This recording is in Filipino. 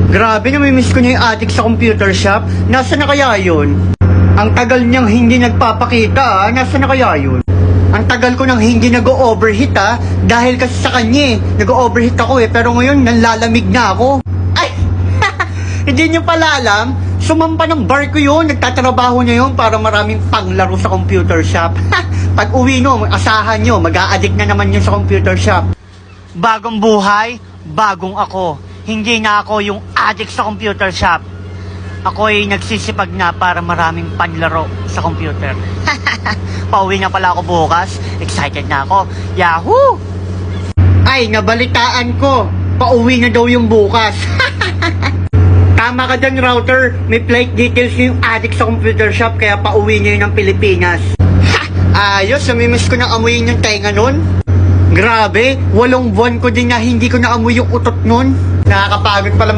Grabe, namimiss ko na yung attic sa computer shop. Nasaan na kaya yun? Ang tagal niyang hindi nagpapakita, Nasaan na kaya yun? Ang tagal ko nang hindi nag-overheat dahil kasi sa kanya nag-overheat ako pero ngayon nanlalamig na ako. Ay! Hindi niyo pala alam, sumampa ng bar ko yun, nagtatrabaho niya yun para maraming panglaro sa computer shop. Pag uwi nyo, asahan nyo, mag-a-addict na naman yun sa computer shop. Bagong buhay, bagong ako. Hindi na ako yung addict sa computer shop. Ako ay nagsisipag na para maraming panlaro sa computer. Pauwi na pala ako bukas. Excited na ako. Yahoo! Ay, nabalitaan ko. Pauwi na daw yung bukas. Tama ka dyan, router. May flight details yung addict sa computer shop kaya pauwi niya yun ng Pilipinas. Ayos, namimiss ko na amuyin yung tenga nun. Grabe, 8 buwan ko din na hindi ko naamoy yung utot nun. Nakakapagod pala